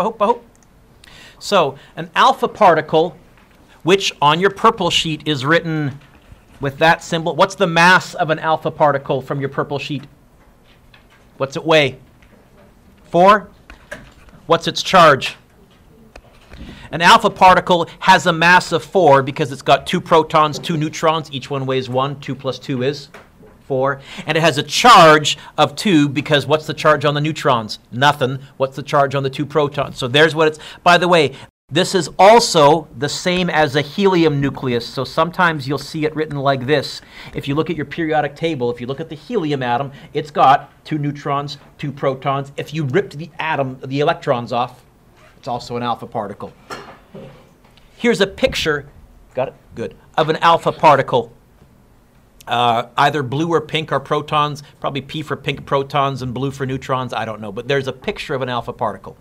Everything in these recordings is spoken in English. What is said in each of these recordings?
I hope. So an alpha particle, which on your purple sheet is written with that symbol. What's the mass of an alpha particle from your purple sheet? What's it weigh? 4? What's its charge? An alpha particle has a mass of 4 because it's got 2 protons, 2 neutrons. Each one weighs 1. 2 plus 2 is 4. And it has a charge of 2 because what's the charge on the neutrons? Nothing. What's the charge on the 2 protons? So there's what it's... By the way, this is also the same as a helium nucleus. So sometimes you'll see it written like this. If you look at your periodic table, if you look at the helium atom, it's got 2 neutrons, 2 protons. If you ripped the atom, the electrons off, it's also an alpha particle. Here's a picture, got it? Good, of an alpha particle. Either blue or pink are protons, probably P for pink protons and blue for neutrons, I don't know. But there's a picture of an alpha particle.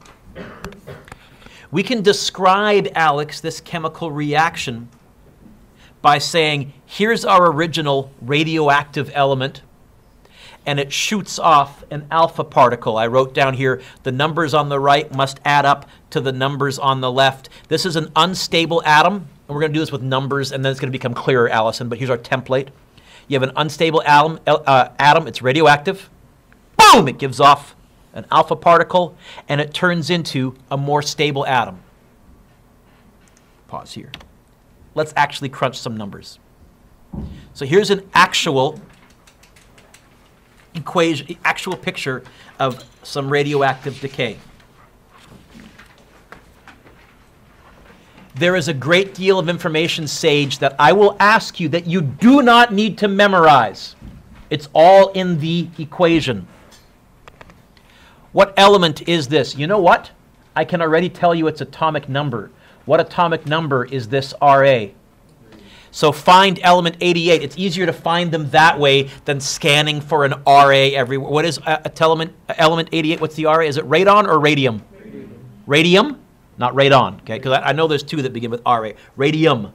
We can describe, Alex, this chemical reaction by saying, here's our original radioactive element, and it shoots off an alpha particle. I wrote down here, the numbers on the right must add up to the numbers on the left. This is an unstable atom, and we're going to do this with numbers, and then it's going to become clearer, Allison, but here's our template. You have an unstable atom, it's radioactive. Boom! It gives off an alpha particle, and it turns into a more stable atom. Pause here. Let's actually crunch some numbers. So here's an actual equation, actual picture of some radioactive decay. There is a great deal of information, Sage, that I will ask you that you do not need to memorize. It's all in the equation. What element is this? You know what? I can already tell you its atomic number. What atomic number is this Ra? So find element 88. It's easier to find them that way than scanning for an Ra everywhere. What is element 88? What's the Ra? Is it radon or radium? Radium? Not radon, okay? Because I know there's 2 that begin with Ra. Radium,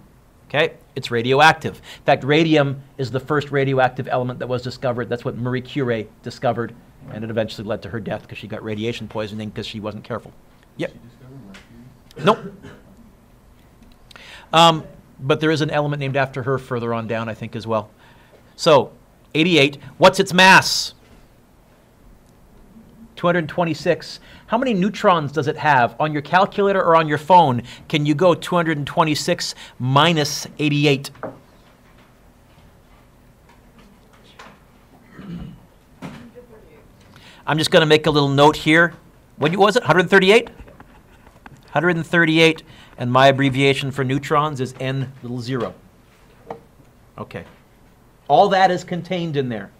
okay? It's radioactive. In fact, radium is the first radioactive element that was discovered. That's what Marie Curie discovered, and it eventually led to her death because she got radiation poisoning because she wasn't careful. Yep. Nope. But there is an element named after her further on down, I think, as well. So, 88. What's its mass? 226. How many neutrons does it have? On your calculator or on your phone, can you go 226 minus 88? I'm just going to make a little note here. What was it? 138? 138. And my abbreviation for neutrons is N0. Okay. All that is contained in there.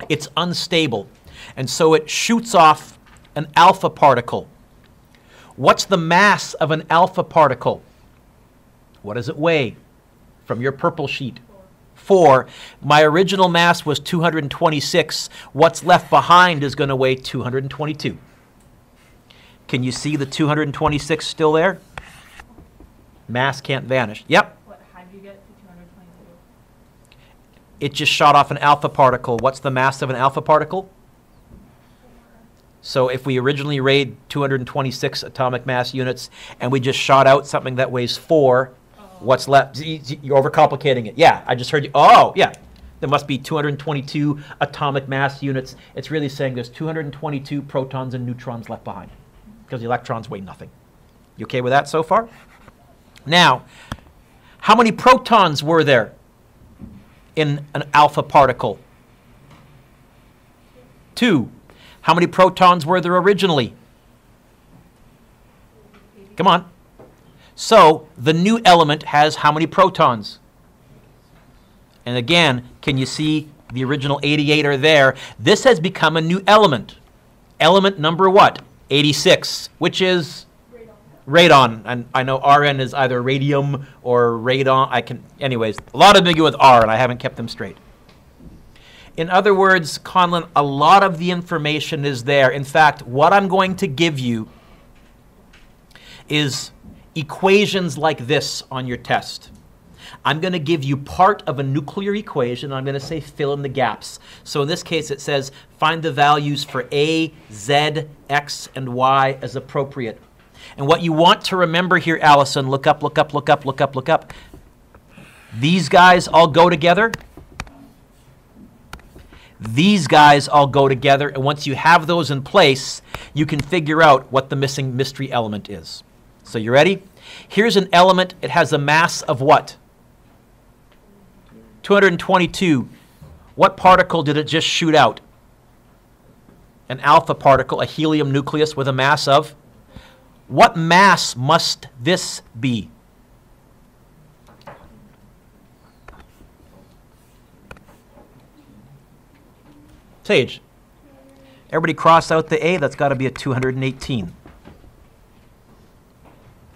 It's unstable, and so it shoots off an alpha particle. What's the mass of an alpha particle? What does it weigh? From your purple sheet. 4. My original mass was 226. What's left behind is going to weigh 222. Can you see the 226 still there? Mass can't vanish. Yep. How did you get to 222? It just shot off an alpha particle. What's the mass of an alpha particle? So if we originally weighed 226 atomic mass units and we just shot out something that weighs 4, what's left? You're overcomplicating it. Yeah, I just heard you. Oh, yeah. There must be 222 atomic mass units. It's really saying there's 222 protons and neutrons left behind because the electrons weigh nothing. You okay with that so far? Now, how many protons were there in an alpha particle? 2. How many protons were there originally? Come on. So the new element has how many protons? And again, can you see the original 88 are there? This has become a new element. Element number what? 86, which is radon. And I know Rn is either radium or radon. Anyways, a lot of them begin with R, and I haven't kept them straight. In other words, Conlon, a lot of the information is there. In fact, what I'm going to give you is equations like this on your test. I'm going to give you part of a nuclear equation. I'm going to say fill in the gaps. So in this case, it says find the values for A, Z, X, and Y as appropriate. And what you want to remember here, Allison, look up, look up, look up, look up, look up. These guys all go together. These guys all go together. And once you have those in place, you can figure out what the missing mystery element is. So you ready? Here's an element. It has a mass of what? 222. What particle did it just shoot out? An alpha particle, a helium nucleus with a mass of? What mass must this be? Sage. Everybody cross out the A. That's got to be a 218.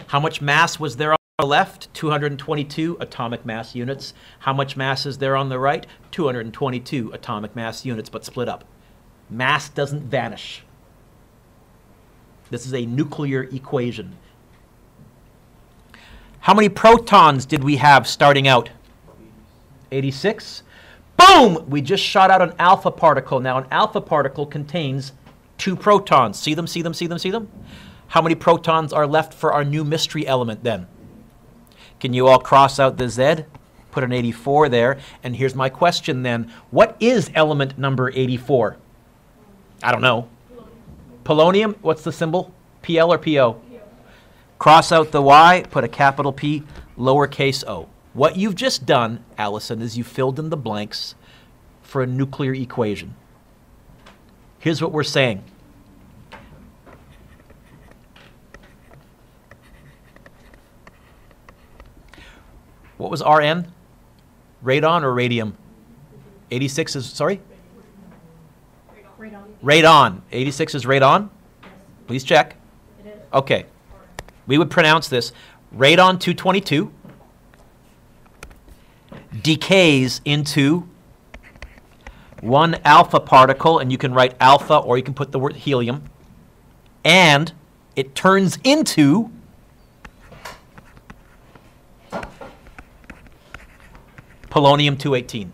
How much mass was there on the left? 222 atomic mass units. How much mass is there on the right? 222 atomic mass units, but split up. Mass doesn't vanish. This is a nuclear equation. How many protons did we have starting out? 86. Boom! We just shot out an alpha particle. Now, an alpha particle contains 2 protons. See them, see them, see them, see them? How many protons are left for our new mystery element then? Can you all cross out the Z? Put an 84 there. And here's my question then. What is element number 84? I don't know. Polonium, what's the symbol? PL or PO? Cross out the Y, put a capital P, lowercase o. What you've just done, Allison, is you filled in the blanks for a nuclear equation. Here's what we're saying. What was Rn? Radon or radium? 86 is, sorry? Radon. Radon. 86 is radon? Please check. It is. Okay. We would pronounce this radon 222 decays into one alpha particle, and you can write alpha or you can put the word helium, and it turns into polonium 218.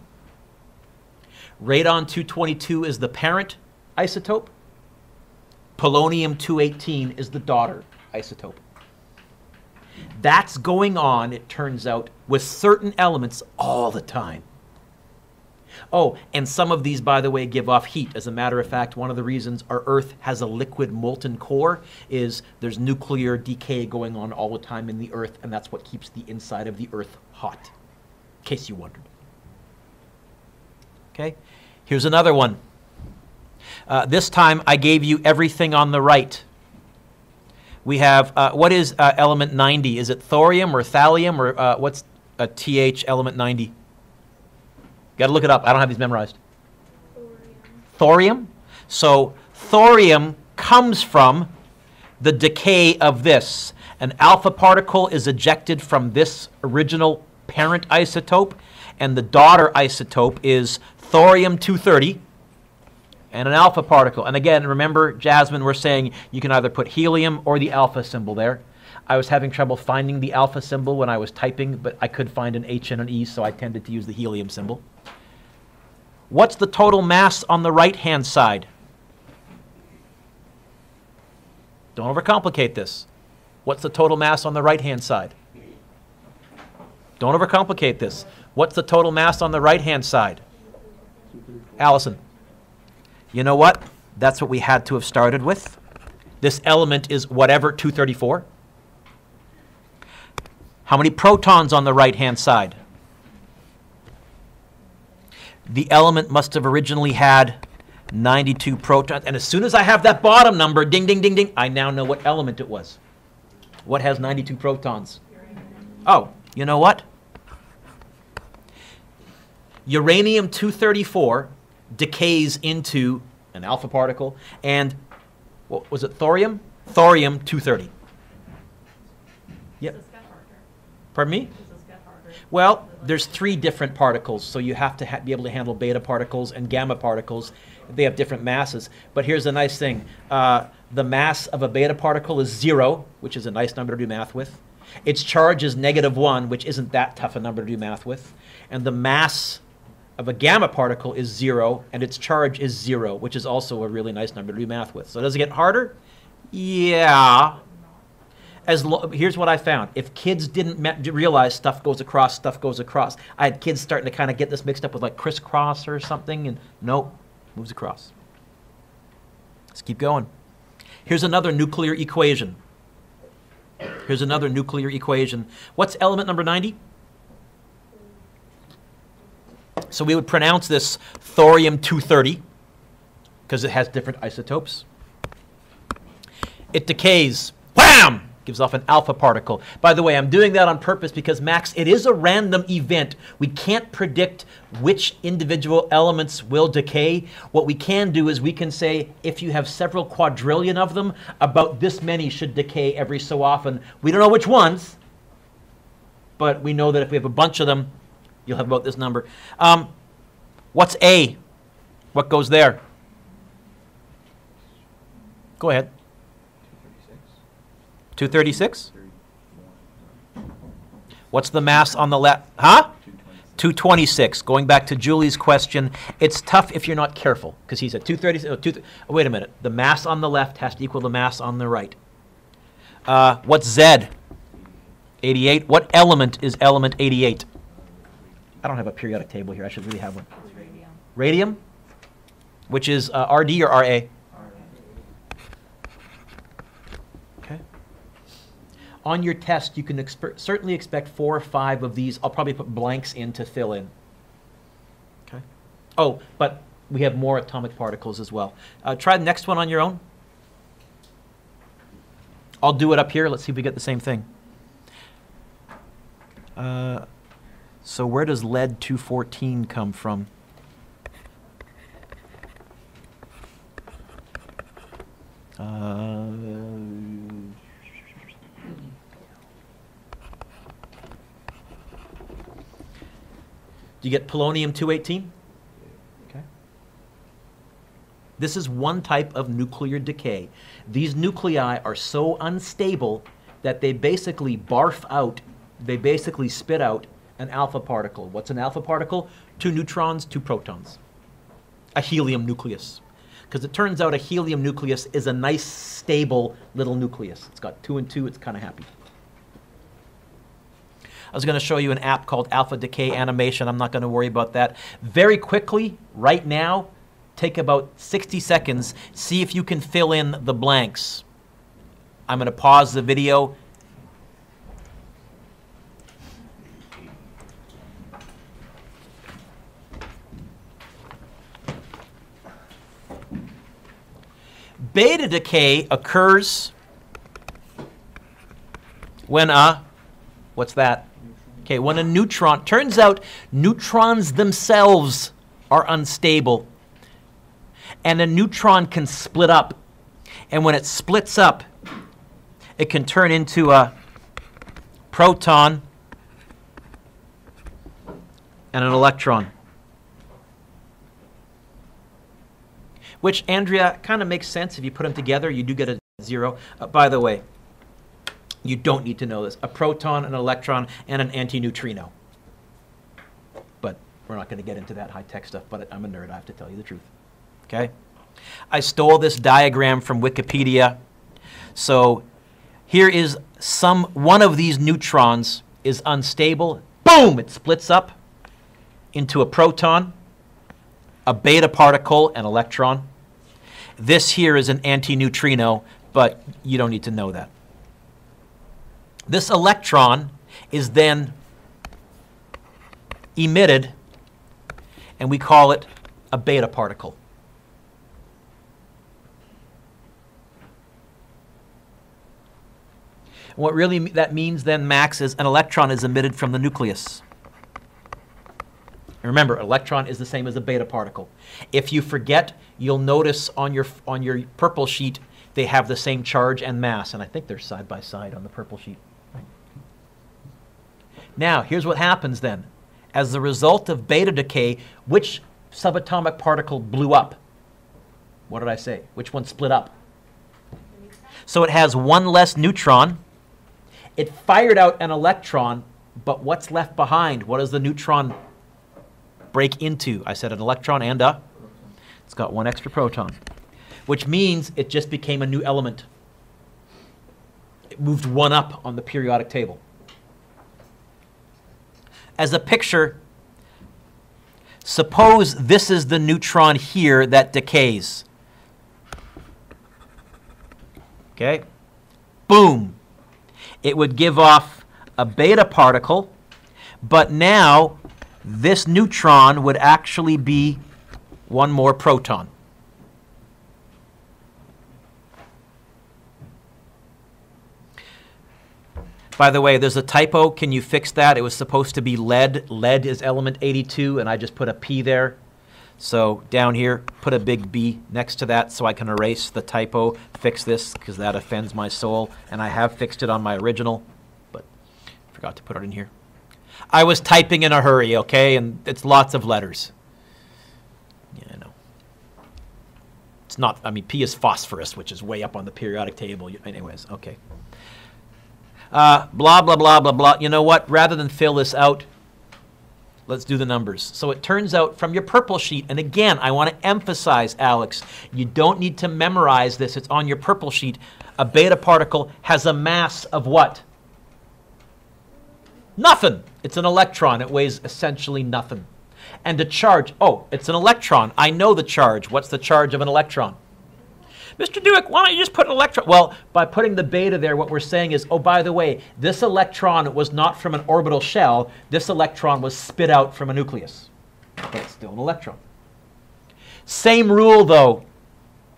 Radon 222 is the parent isotope. Polonium 218 is the daughter isotope. That's going on, it turns out, with certain elements all the time. Oh, and some of these, by the way, give off heat. As a matter of fact, one of the reasons our Earth has a liquid molten core is there's nuclear decay going on all the time in the Earth, and that's what keeps the inside of the Earth hot, in case you wondered. Okay, here's another one. This time I gave you everything on the right. We have, what is element 90? Is it thorium or thallium or what's a TH element 90? Got to look it up. I don't have these memorized. Thorium. So thorium comes from the decay of this. An alpha particle is ejected from this original parent isotope, and the daughter isotope is thorium-230 and an alpha particle. And again, remember, Jasmine, we're saying you can either put helium or the alpha symbol there. I was having trouble finding the alpha symbol when I was typing, but I could find an H and an E, so I tended to use the helium symbol. What's the total mass on the right-hand side? Don't overcomplicate this. What's the total mass on the right-hand side? Don't overcomplicate this. What's the total mass on the right-hand side? Allison. You know what? That's what we had to have started with. This element is whatever, 234. How many protons on the right-hand side? The element must have originally had 92 protons. And as soon as I have that bottom number, ding, ding, ding, ding, I now know what element it was. What has 92 protons? Oh, you know what? Uranium-234 decays into an alpha particle, and what was it, thorium? Thorium-230. Yep. Pardon me? Well, there's 3 different particles, so you have to be able to handle beta particles and gamma particles. They have different masses. But here's a nice thing. The mass of a beta particle is 0, which is a nice number to do math with. Its charge is -1, which isn't that tough a number to do math with. And the mass of a gamma particle is 0, and its charge is 0, which is also a really nice number to do math with. So does it get harder? Yeah. Here's what I found. If kids didn't realize stuff goes across, stuff goes across. I had kids starting to kind of get this mixed up with like crisscross or something, and nope, moves across. Let's keep going. Here's another nuclear equation. Here's another nuclear equation. What's element number 90? So we would pronounce this thorium-230 because it has different isotopes. It decays. Wham! Gives off an alpha particle. By the way, I'm doing that on purpose because, Max, it is a random event. We can't predict which individual elements will decay. What we can do is we can say if you have several quadrillion of them, about this many should decay every so often. We don't know which ones, but we know that if we have a bunch of them, you'll have about this number. What's A? What goes there? Go ahead. 236? What's the mass on the left? Huh? 226. Going back to Julie's question, it's tough if you're not careful, because he said 236. Wait a minute. The mass on the left has to equal the mass on the right. What's Z? 88. What element is element 88? I don't have a periodic table here. I should really have one. Radium. Radium? Which is RD or RA? Okay. On your test, you can certainly expect 4 or 5 of these. I'll probably put blanks in to fill in. Okay. Oh, but we have more atomic particles as well. Try the next one on your own. I'll do it up here. Let's see if we get the same thing. So where does lead-214 come from? Do you get polonium-218? Okay. This is one type of nuclear decay. These nuclei are so unstable that they basically barf out, they basically spit out an alpha particle. What's an alpha particle? 2 neutrons, 2 protons. A helium nucleus. Because it turns out a helium nucleus is a nice, stable little nucleus. It's got 2 and 2. It's kind of happy. I was going to show you an app called Alpha Decay Animation. I'm not going to worry about that. Very quickly, right now, take about 60 seconds. See if you can fill in the blanks. I'm going to pause the video. Beta decay occurs when what's that? Okay, when a neutron, turns out neutrons themselves are unstable. And a neutron can split up. And when it splits up, it can turn into a proton and an electron. Which, Andrea, kind of makes sense. If you put them together, you do get a 0. By the way, you don't need to know this. A proton, an electron, and an antineutrino. But we're not going to get into that high-tech stuff, but I'm a nerd. I have to tell you the truth. Okay? I stole this diagram from Wikipedia. So here is one of these neutrons is unstable. Boom! It splits up into a proton, a beta particle, an electron. This here is an antineutrino, but you don't need to know that. This electron is then emitted, and we call it a beta particle. What really that means then, Max, is an electron is emitted from the nucleus. Remember, an electron is the same as a beta particle. If you forget, you'll notice on your purple sheet they have the same charge and mass, and I think they're side by side on the purple sheet. Now, here's what happens then. As a result of beta decay, which subatomic particle blew up? What did I say? Which one split up? So it has one less neutron. It fired out an electron, but what's left behind? What does the neutron break into? I said an electron and a? It's got one extra proton, which means it just became a new element. It moved one up on the periodic table. As a picture, suppose this is the neutron here that decays. Okay? Boom. It would give off a beta particle, but now this neutron would actually be one more proton. By the way, there's a typo. Can you fix that? It was supposed to be lead. Lead is element 82, and I just put a P there. So down here, put a big B next to that so I can erase the typo, fix this, because that offends my soul. And I have fixed it on my original, but I forgot to put it in here. I was typing in a hurry, okay? And it's lots of letters. Yeah, I know. It's not, I mean, P is phosphorus, which is way up on the periodic table. Anyways, okay. Blah, blah, blah, blah, blah. You know what? Rather than fill this out, let's do the numbers. So it turns out from your purple sheet, and again, I want to emphasize, Alex, you don't need to memorize this. It's on your purple sheet. A beta particle has a mass of what? Nothing. It's an electron. It weighs essentially nothing. And a charge, oh, it's an electron. I know the charge. What's the charge of an electron? Mr. Dueck, why don't you just put an electron? Well, by putting the beta there, what we're saying is, oh, by the way, this electron was not from an orbital shell. This electron was spit out from a nucleus. But it's still an electron. Same rule, though.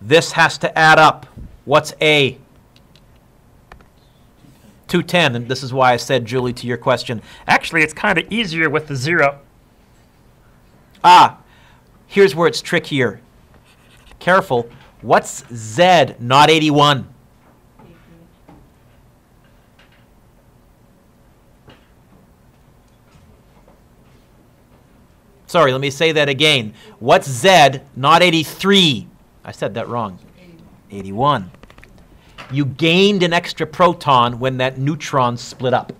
This has to add up. What's A? 210. And this is why I said, Julie, to your question, actually, it's kind of easier with the 0. Ah, here's where it's trickier. Careful. What's Z, not 81? Sorry, let me say that again. What's Z, not 83? I said that wrong. 81. You gained an extra proton when that neutron split up.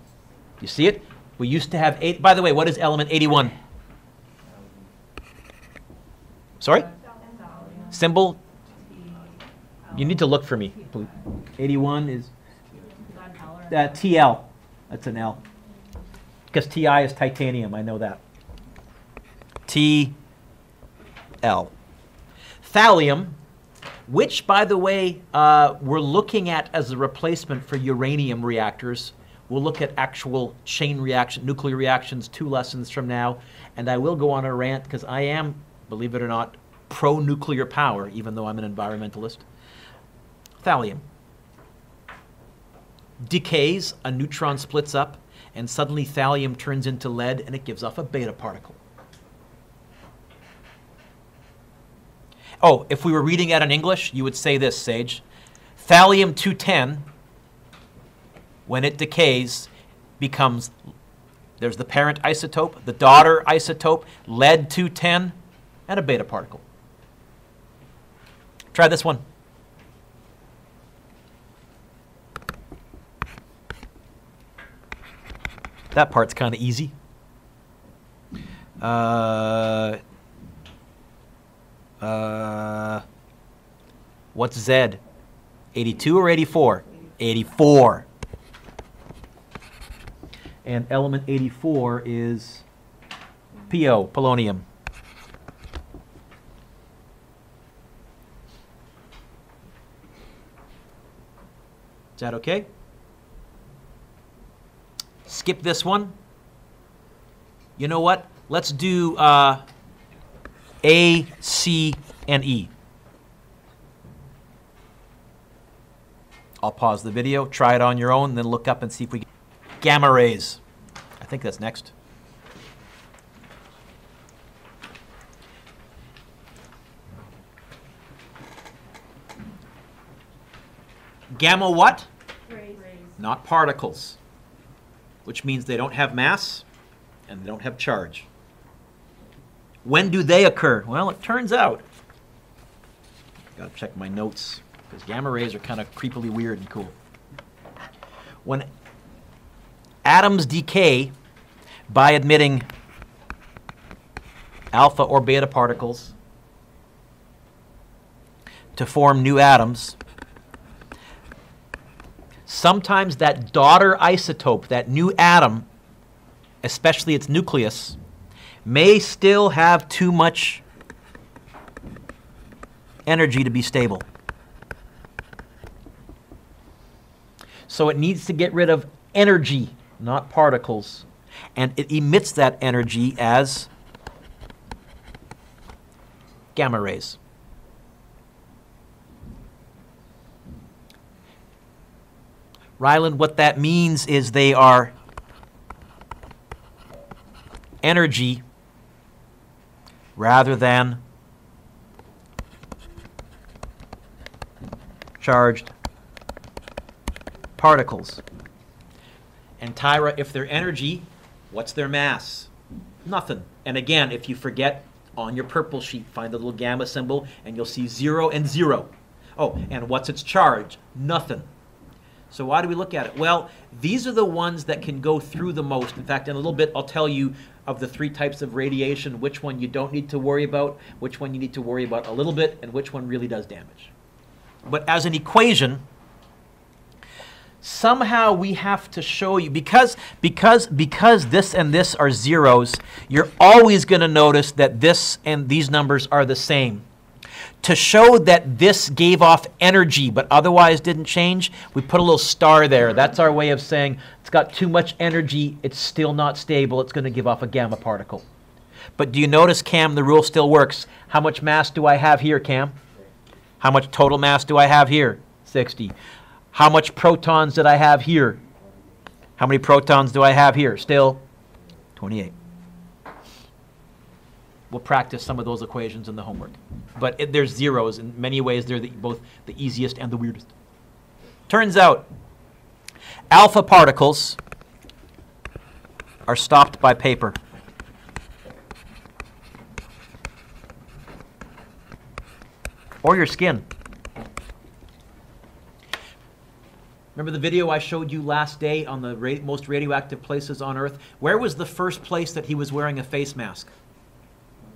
You see it? We used to have 8. By the way, what is element 81? Sorry? Symbol? You need to look for me. 81 is TL. That's an L. Because Ti is titanium. I know that. TL. Thallium, which, by the way, we're looking at as a replacement for uranium reactors. We'll look at actual chain reaction, nuclear reactions 2 lessons from now. And I will go on a rant because I am, believe it or not, pro-nuclear power, even though I'm an environmentalist. Thallium decays, a neutron splits up, and suddenly thallium turns into lead, and it gives off a beta particle. Oh, if we were reading it in English, you would say this, Sage. Thallium-210, when it decays, becomes, there's the parent isotope, the daughter isotope, lead-210, and a beta particle. Try this one. That part's kind of easy. What's Z? 82 or 84? 84. And element 84 is PO, polonium. Is that okay? Skip this one. You know what? Let's do A, C, and E. I'll pause the video, try it on your own, then look up and see if we get gamma rays. I think that's next. Gamma what? Rays. Not particles, which means they don't have mass and they don't have charge. When do they occur? Well, it turns out, got to check my notes, because gamma rays are kind of creepily weird and cool. When atoms decay by emitting alpha or beta particles to form new atoms. Sometimes that daughter isotope, that new atom, especially its nucleus, may still have too much energy to be stable. So it needs to get rid of energy, not particles. And it emits that energy as gamma rays. Ryland, what that means is they are energy rather than charged particles. And Tyra, if they're energy, what's their mass? Nothing. And again, if you forget, on your purple sheet, find the little gamma symbol, and you'll see 0 and 0. Oh, and what's its charge? Nothing. So why do we look at it? Well, these are the ones that can go through the most. In fact, in a little bit, I'll tell you of the 3 types of radiation, which one you don't need to worry about, which one you need to worry about a little bit, and which one really does damage. But as an equation, somehow we have to show you, because this and this are zeros, you're always going to notice that this and these numbers are the same. To show that this gave off energy but otherwise didn't change, we put a little star there. That's our way of saying it's got too much energy, it's still not stable, it's going to give off a gamma particle. But do you notice, Cam, the rule still works? How much mass do I have here, Cam? How much total mass do I have here? 60. How much protons did I have here? How many protons do I have here? Still 28. We'll practice some of those equations in the homework. But there's zeros. In many ways, they're both the easiest and the weirdest. Turns out, alpha particles are stopped by paper. Or your skin. Remember the video I showed you last day on the most radioactive places on Earth? Where was the first place that he was wearing a face mask?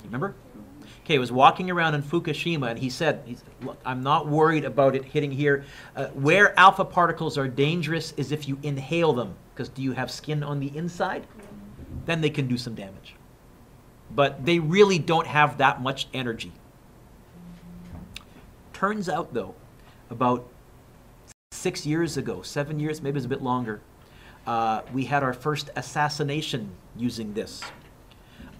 Remember? Okay, he was walking around in Fukushima, and he said, look, I'm not worried about it hitting here. Where alpha particles are dangerous is if you inhale them, because do you have skin on the inside? Then they can do some damage. But they really don't have that much energy. Turns out, though, about 6 years ago, 7 years, maybe it's a bit longer, we had our first assassination using this.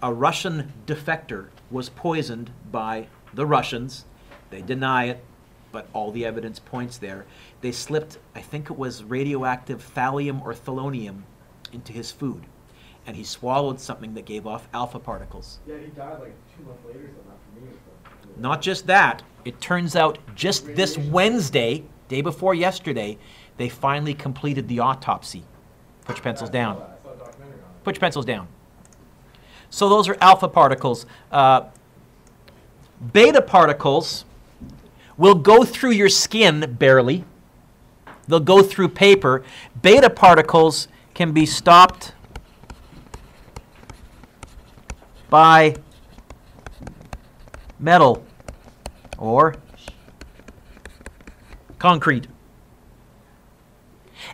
A Russian defector was poisoned by the Russians. They deny it, but all the evidence points there. They slipped, I think it was radioactive thallium or thelonium into his food. And he swallowed something that gave off alpha particles. Yeah, he died like 2 months later, so not for me. Not just that, it turns out just this Wednesday, day before yesterday, they finally completed the autopsy. Put your pencils down. I saw a documentary on it. Put your pencils down. So those are alpha particles. Beta particles will go through your skin barely. They'll go through paper. Beta particles can be stopped by metal or concrete.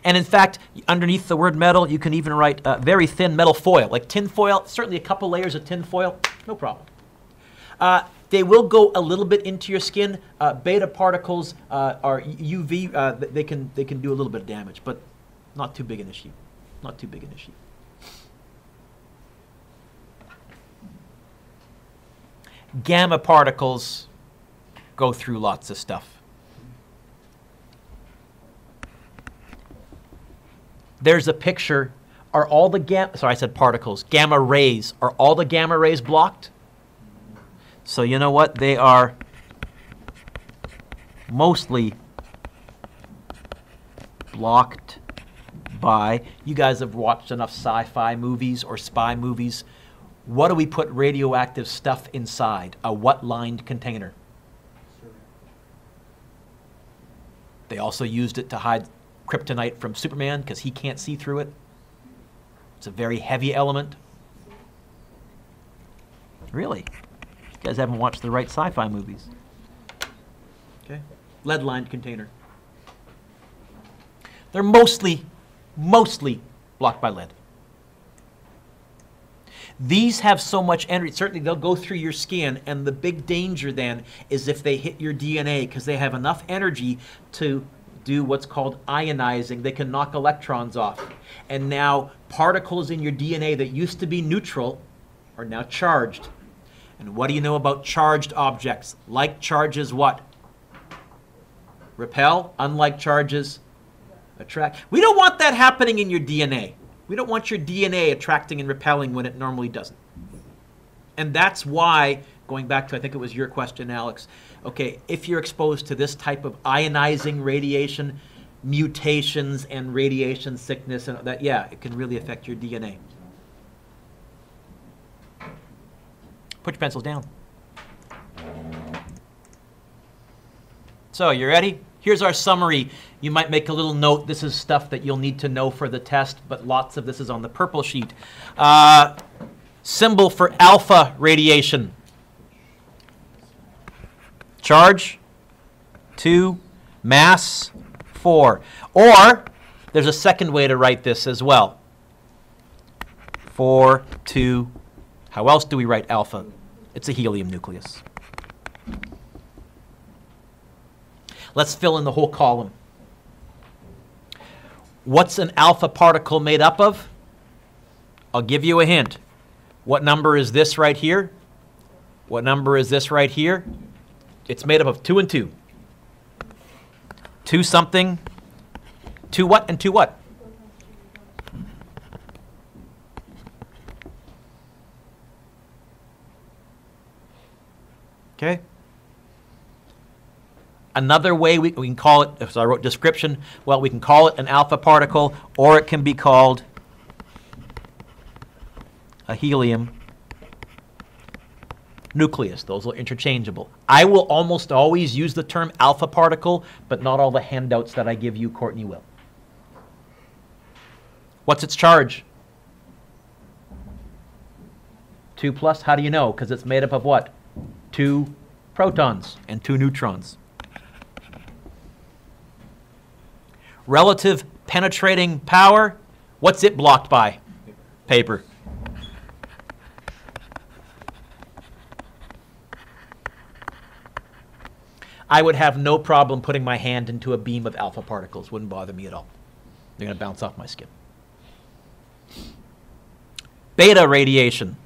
And in fact, underneath the word metal, you can even write very thin metal foil, like tin foil, certainly a couple layers of tin foil, no problem. They will go a little bit into your skin. Beta particles are UV, they can do a little bit of damage, but not too big an issue. Not too big an issue. Gamma particles go through lots of stuff. There's a picture. Are all the gamma rays. Are all the gamma rays blocked? So you know what? They are mostly blocked by, you guys have watched enough sci-fi movies or spy movies. What do we put radioactive stuff inside? A what lined container? They also used it to hide kryptonite from Superman because he can't see through it. It's a very heavy element. Really? You guys haven't watched the right sci-fi movies. Okay. Lead-lined container. They're mostly blocked by lead. These have so much energy. Certainly, they'll go through your skin, and the big danger then is if they hit your DNA, because they have enough energy to do what's called ionizing. They can knock electrons off. And now particles in your DNA that used to be neutral are now charged. And what do you know about charged objects? Like charges what? Repel. Unlike charges attract. We don't want that happening in your DNA. We don't want your DNA attracting and repelling when it normally doesn't. And that's why, going back to, I think it was your question, Alex, okay, if you're exposed to this type of ionizing radiation, mutations and radiation sickness, and that, yeah, it can really affect your DNA. Put your pencils down. So, you ready? Here's our summary. You might make a little note. This is stuff that you'll need to know for the test, but lots of this is on the purple sheet. Symbol for alpha radiation. Charge, 2, mass, 4. Or, there's a second way to write this as well. 4, 2. How else do we write alpha? It's a helium nucleus. Let's fill in the whole column. What's an alpha particle made up of? I'll give you a hint. What number is this right here? What number is this right here? It's made up of 2 and 2. 2 something. 2 what and 2 what? Okay. Another way we can call it, so I wrote description, well, we can call it an alpha particle, or it can be called a helium nucleus. Those are interchangeable. I will almost always use the term alpha particle, but not all the handouts that I give you, Courtney will. What's its charge? 2 plus, how do you know? Because it's made up of what? 2 protons and 2 neutrons. Relative penetrating power, what's it blocked by? Paper. I would have no problem putting my hand into a beam of alpha particles. Wouldn't bother me at all. They're going to bounce off my skin. Beta radiation.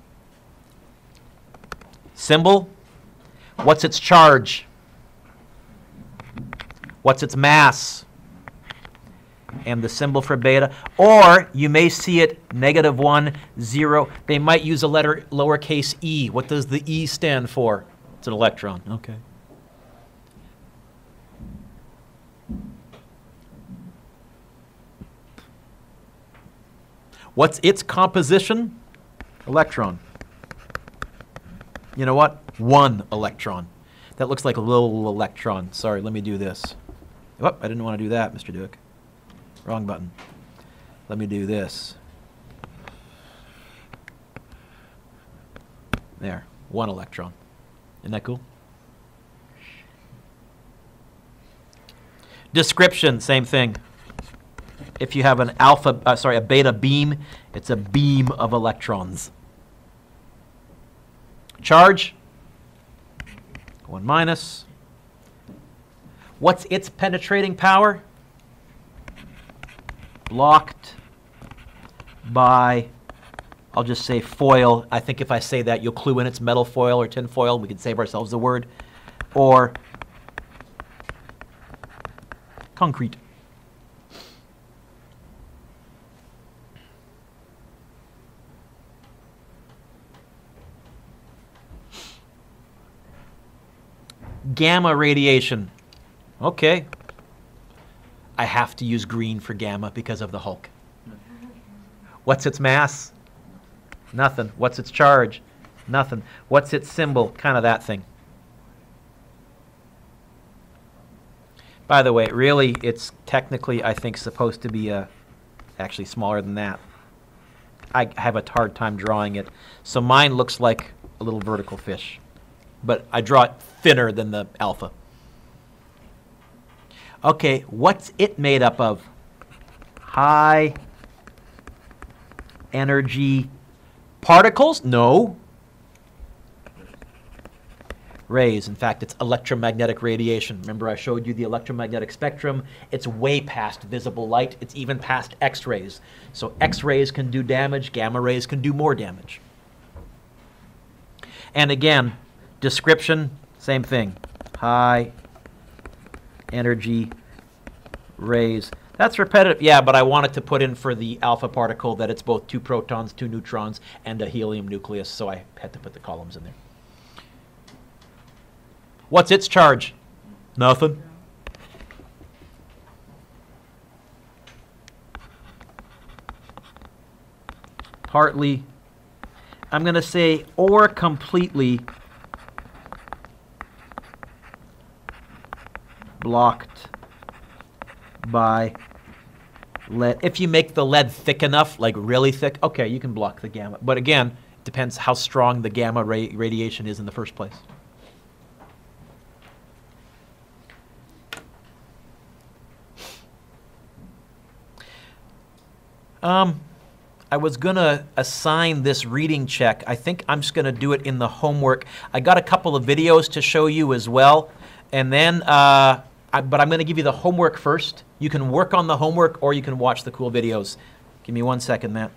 Symbol. What's its charge? What's its mass? And the symbol for beta. Or you may see it -1, 0. They might use a letter lowercase e. What does the e stand for? It's an electron. Okay. What's its composition? Electron. You know what? 1 electron. That looks like a little electron. Sorry, let me do this. Oh, I didn't want to do that, Mr. Dueck. Wrong button. Let me do this. There, 1 electron. Isn't that cool? Description, same thing. If you have an a beta beam, it's a beam of electrons. Charge, 1 minus. What's its penetrating power? Blocked by, I'll just say foil. I think if I say that, you'll clue in it's metal foil or tin foil. We can save ourselves the word. Or concrete. Gamma radiation. Okay. I have to use green for gamma because of the Hulk. What's its mass? Nothing. What's its charge? Nothing. What's its symbol? Kind of that thing. By the way, really, it's technically, I think, supposed to be actually smaller than that. I have a hard time drawing it. So mine looks like a little vertical fish. But I draw it thinner than the alpha. Okay, what's it made up of? High energy particles? No. Rays. In fact, it's electromagnetic radiation. Remember I showed you the electromagnetic spectrum? It's way past visible light. It's even past X-rays. So X-rays can do damage. Gamma rays can do more damage. And again, description, same thing. High energy rays. That's repetitive. Yeah, but I wanted to put in for the alpha particle that it's both 2 protons, 2 neutrons, and a helium nucleus, so I had to put the columns in there. What's its charge? Nothing. Partly, I'm going to say, or completely blocked by lead. If you make the lead thick enough, like really thick, okay, you can block the gamma. But again, it depends how strong the gamma radiation is in the first place. I was going to assign this reading check. I think I'm just going to do it in the homework. I got a couple of videos to show you as well. And then, but I'm going to give you the homework first. You can work on the homework or you can watch the cool videos. Give me 1 second, Matt.